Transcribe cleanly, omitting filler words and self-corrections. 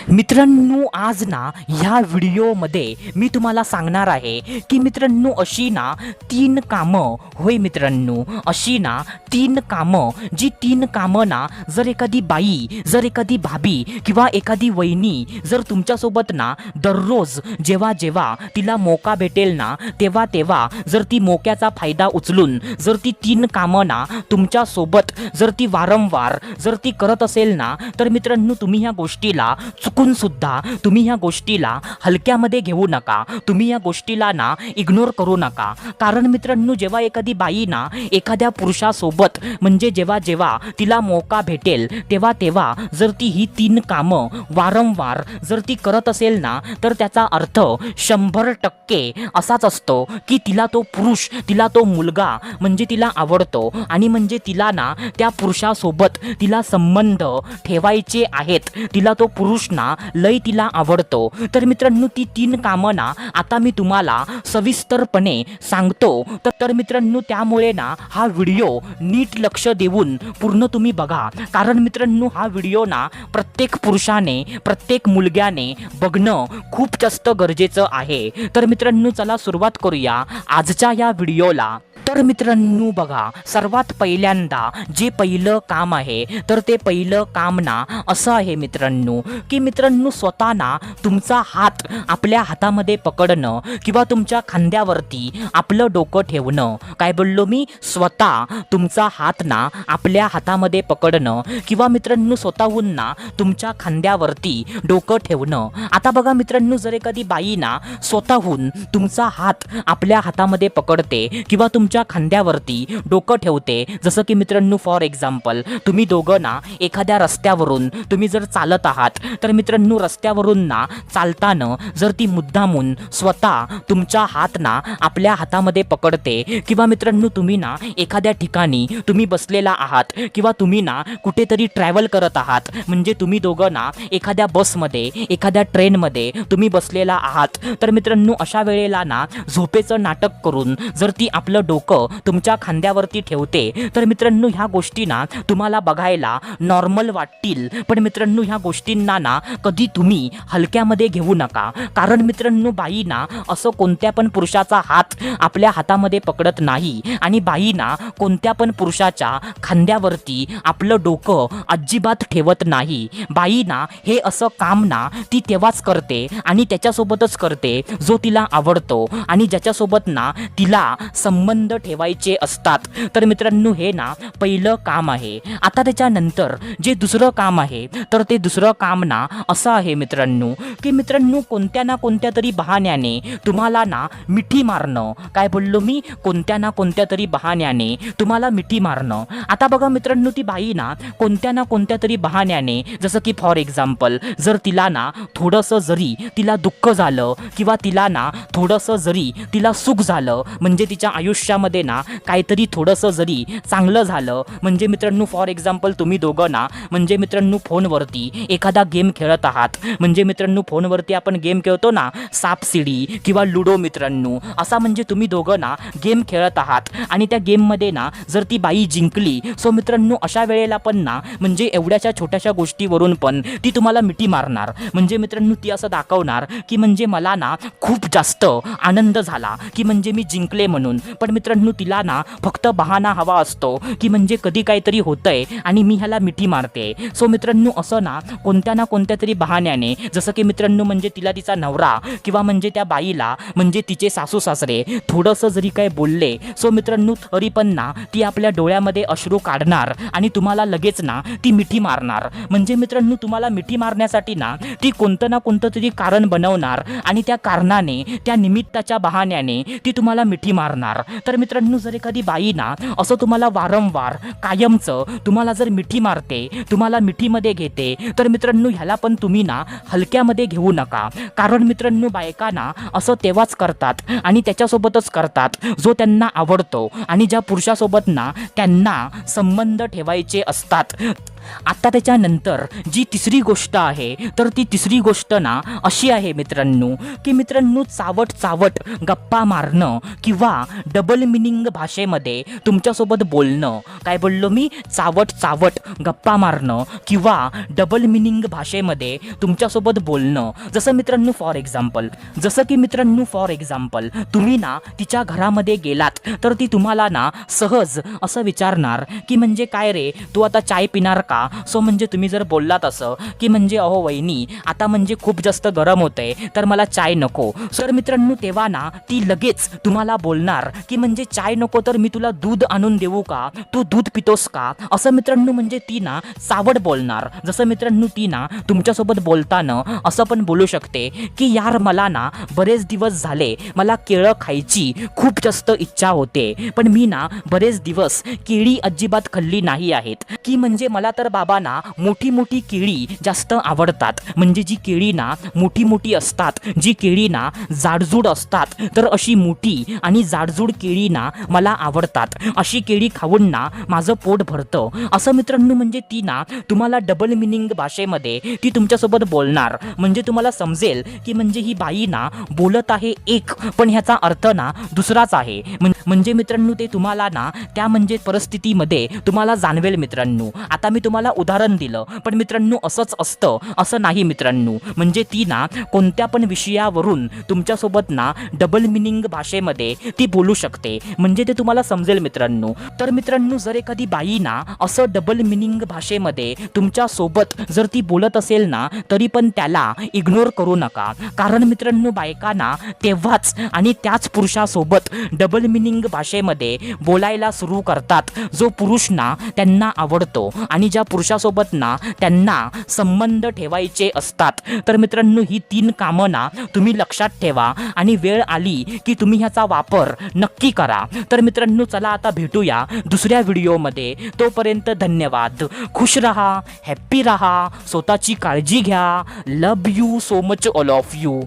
मित्रांनो, आज ना ह्या व्हिडिओमध्ये मी तुम्हाला सांगणार आहे की मित्रांनो अशी ना 3 कामं, होय मित्रांनो, अशी ना 3 कामं, जी 3 कामं ना जर एखादी बाई, जर एखादी भाभी किंवा एखादी वहिनी जर तुमच्यासोबत ना दररोज जेव्हा जेव्हा तिला मौका भेटेल ना तेव्हा तेव्हा जर ती मोक्याचा फायदा उचलून जर ती 3 कामं ना तुमच्यासोबत जर ती वारंवार जर ती करत असेल ना, तर मित्रांनो तुम्ही ह्या गोष्टीला चुकून सुद्धा तुम्ही ह्या गोष्टीला हलक्यामध्ये घेऊ नका. तुम्ही या गोष्टीला ना इग्नोर करू नका. कारण मित्रांनो, जेव्हा एखादी बाई ना एखाद्या पुरुषासोबत म्हणजे जेव्हा जेव्हा तिला मौका भेटेल तेव्हा तेव्हा जर ती ही 3 कामं वारंवार जर ती करत असेल ना, तर त्याचा अर्थ 100% असाच असतो की तिला तो पुरुष, तिला तो मुलगा म्हणजे तिला आवडतो आणि म्हणजे तिला ना त्या पुरुषासोबत तिला संबंध ठेवायचे आहेत. तिला तो पुरुष ना लय तिला आवडतो. तर मित्रांनो, ती 3 कामं ना आता मी तुम्हाला सविस्तरपणे सांगतो. तर मित्रांनो, त्यामुळे ना हा व्हिडिओ नीट लक्ष देऊन पूर्ण तुम्ही बघा. कारण मित्रांनो, हा व्हिडिओ ना प्रत्येक पुरुषाने, प्रत्येक मुलग्याने बघणं खूप जास्त गरजेचं आहे. तर मित्रांनो, चला सुरुवात करूया आजच्या या व्हिडिओला. तर मित्रांनो बघा, सर्वात पहिल्यांदा जे पहिलं काम आहे तर ते पहिलं काम ना असं आहे मित्रांनो की मित्रांनो, स्वतः ना तुमचा हात आपल्या हातामध्ये पकडणं किंवा तुमच्या खांद्यावरती आपलं डोकं ठेवणं. काय बोललो मी? स्वतः तुमचा हात ना आपल्या हातामध्ये पकडणं किंवा मित्रांनो स्वतःहून ना तुमच्या खांद्यावरती डोकं ठेवणं. आता बघा मित्रांनो, जर एखादी बाई ना स्वतःहून तुमचा हात आपल्या हातामध्ये पकडते किंवा तुमच्या खांद्यावरती डोकं ठेवते, जसं की मित्रांनो फॉर एक्झाम्पल तुम्ही दोघं ना एखाद्या रस्त्यावरून तुम्ही जर चालत आहात, तर मित्रांनो रस्त्यावरून ना चालताना जर ती मुद्दामून स्वतः तुमचा हात ना आपल्या हातामध्ये पकडते किंवा मित्रांनो तुम्ही ना एखाद्या ठिकाणी तुम्ही बसलेला आहात किंवा तुम्ही ना कुठेतरी ट्रॅव्हल करत आहात, म्हणजे तुम्ही दोघं ना एखाद्या बसमध्ये, एखाद्या ट्रेनमध्ये तुम्ही बसलेला आहात, तर मित्रांनो अशा वेळेला ना झोपेचं नाटक करून जर ती आपलं डोकं तुमच्या खांद्यावरती ठेवते, तर मित्रांनो ह्या गोष्टी ना तुम्हाला बघायला नॉर्मल वाटतील. पण मित्रांनो, ह्या गोष्टींना ना कधी तुम्ही हलक्यामध्ये घेऊ नका. कारण मित्रांनो, बाई ना असं कोणत्या पण पुरुषाचा हात आपल्या हातामध्ये पकडत नाही आणि बाई ना कोणत्या पण पुरुषाच्या खांद्यावरती आपलं डोकं अजिबात ठेवत नाही. बाई ना हे असं काम ना ती तेव्हाच करते आणि त्याच्यासोबतच करते जो तिला आवडतो आणि ज्याच्यासोबत ना तिला संबंध ठेवायचे असतात. तर मित्रांनो, हे ना पहिलं काम आहे. आता त्याच्यानंतर जे दुसरं काम आहे तर ते दुसरं काम ना असं आहे मित्रांनो की मित्रांनो कोणत्या ना कोणत्या तरी बहाण्याने तुम्हाला ना मिठी मारणं. काय बोललो मी? कोणत्या ना कोणत्या तरी बहाण्याने तुम्हाला मिठी मारणं. आता बघा मित्रांनो, ती बाई ना कोणत्या ना कोणत्या तरी बहाण्याने, जसं की फॉर एक्झाम्पल जर तिला ना थोडंसं जरी तिला दुःख झालं किंवा तिला ना थोडंसं जरी तिला सुख झालं, म्हणजे तिच्या आयुष्यामध्ये ना काहीतरी थोडंसं जरी चांगलं झालं, म्हणजे मित्रांनो फॉर एक्झाम्पल तुम्ही दोघं ना म्हणजे मित्रांनो फोनवरती एखादा गेम खेळत आहात, म्हणजे मित्रांनो फोनवरती आपण गेम खेळतो ना सापशिडी किंवा लुडो मित्रांनो, असा म्हणजे तुम्ही दोघं ना गेम खेळत आहात आणि त्या गेममध्ये ना जर ती बाई जिंकली, सो मित्रांनो अशा वेळेला पण ना म्हणजे एवढ्याशा छोट्याशा गोष्टीवरून पण ती तुम्हाला मिठी मारणार. म्हणजे मित्रांनो ती असं दाखवणार की म्हणजे मला ना खूप जास्त आनंद झाला की म्हणजे मी जिंकले म्हणून. पण मित्रांनो तिला ना फक्त बहाणा हवा असतो की म्हणजे कधी काहीतरी होतंय आणि मी ह्याला मिठी मारते. सो मित्रांनो असं ना कोणत्या तरी बहाण्याने, जसं की मित्रांनो म्हणजे तिला तिचा नवरा किंवा म्हणजे त्या बाईला म्हणजे तिचे सासू सासरे थोडंसं जरी काय बोलले, सो मित्रांनो तरी पण ना ती आपल्या डोळ्यामध्ये अश्रू काढणार आणि तुम्हाला लगेच ना ती मिठी मारणार. म्हणजे मित्रांनो तुम्हाला मिठी मारण्यासाठी ना ती कोणतं ना कोणतं तरी कारण बनवणार आणि त्या कारणाने, त्या निमित्ताच्या बहाण्याने ती तुम्हाला मिठी मारणार. तर मित्रांनो जर एखादी बाई ना असं तुम्हाला वारंवार कायमचं तुम्हाला जर मिठी मारते, तुम्हाला मिठीमध्ये घेते, तर मित्रांनो ह्याला पण तुम्ही ना हलक्यामध्ये घेऊ नका. कारण मित्रांनो बायका ना असं तेव्हाच करतात आणि त्याच्यासोबतच करतात जो त्यांना आवडतो आणि ज्या पुरुषासोबत ना त्यांना संबंध ठेवायचे असतात. आता त्याच्यानंतर जी तिसरी गोष्ट आहे तर ती तिसरी गोष्ट ना अशी आहे मित्रांनो, की मित्रांनो चावट चावट गप्पा मारणं किंवा डबल मिनिंग भाषेमध्ये तुमच्यासोबत बोलणं. काय बोललो मी? चावट चावट गप्पा मारणं किंवा डबल मिनिंग भाषेमध्ये तुमच्यासोबत बोलणं. जसं मित्रांनो फॉर एक्झाम्पल तुम्ही ना तिच्या घरामध्ये गेलात तर ती तुम्हाला ना सहज असं विचारणार की म्हणजे काय रे तू आता चाय पिणार का? सो म्हणजे तुम्ही जर बोललात असं की म्हणजे अहो वहिनी आता म्हणजे खूप जास्त गरम होतंय तर मला चाय नको. सर मित्रांनो तेव्हा ना ती लगेच तुम्हाला बोलणार की म्हणजे चाय नको तर मी तुला दूध आणून देऊ का? तू दूध पितोस का? असं मित्रांनो म्हणजे ती ना चावट बोलणार. जसं मित्रांनो ती ना तुमच्यासोबत बोलताना असं पण बोलू शकते की यार मला ना बरेच दिवस झाले मला केळं खायची खूप जास्त इच्छा होते, पण मी ना बरेच दिवस केळी अजिबात खाल्ली नाही आहेत. की म्हणजे मला तर बाबा ना मोठी मोठी केळी जास्त आवडतात. म्हणजे जी केळी ना मोठी मोठी असतात, जी केळी ना जाडजूड असतात, तर अशी मोठी आणि जाडजूड केळी ना मला आवडतात. अशी केळी खाऊन ना माझं पोट भरतं. असं मित्रांनो म्हणजे ती ना तुम्हाला डबल मिनिंग भाषेमध्ये ती तुमच्यासोबत बोलणार. म्हणजे तुम्हाला समजेल की म्हणजे ही बाई ना बोलत आहे एक पण ह्याचा अर्थ ना दुसराच आहे. म्हणजे मित्रांनो ते तुम्हाला ना त्या म्हणजे परिस्थितीमध्ये तुम्हाला जाणवेल मित्रांनो. आता मी तुम्हाला उदाहरण दिलं पण मित्रांनो असंच असतं असं नाही मित्रांनो. म्हणजे ती ना कोणत्या पण विषयावरून तुमच्यासोबत ना डबल मिनिंग भाषेमध्ये ती बोलू शकते. म्हणजे ते तुम्हाला समजेल मित्रांनो. तर मित्रांनो जर एखादी बाई ना असं डबल मिनिंग भाषेमध्ये तुमच्यासोबत जर ती बोलत असेल ना तरी पण त्याला इग्नोर करू नका. कारण मित्रांनो बायकांना तेव्हाच आणि त्याच पुरुषासोबत डबल मिनिंग भाषेमध्ये बोलायला सुरू करतात जो पुरुष ना त्यांना आवडतो आणि ज्या पुरुषासोबत ना त्यांना संबंध ठेवायचे असतात. तर मित्रांनो ही 3 कामं ना तुम्ही लक्षात ठेवा आणि वेळ आली की तुम्ही ह्याचा वापर नक्की करा. तर मित्रांनो चला आता भेटूया दुसऱ्या व्हिडिओमध्ये. तोपर्यंत धन्यवाद. खुश रहा, हॅप्पी रहा, स्वतःची काळजी घ्या. Love you so much all of you.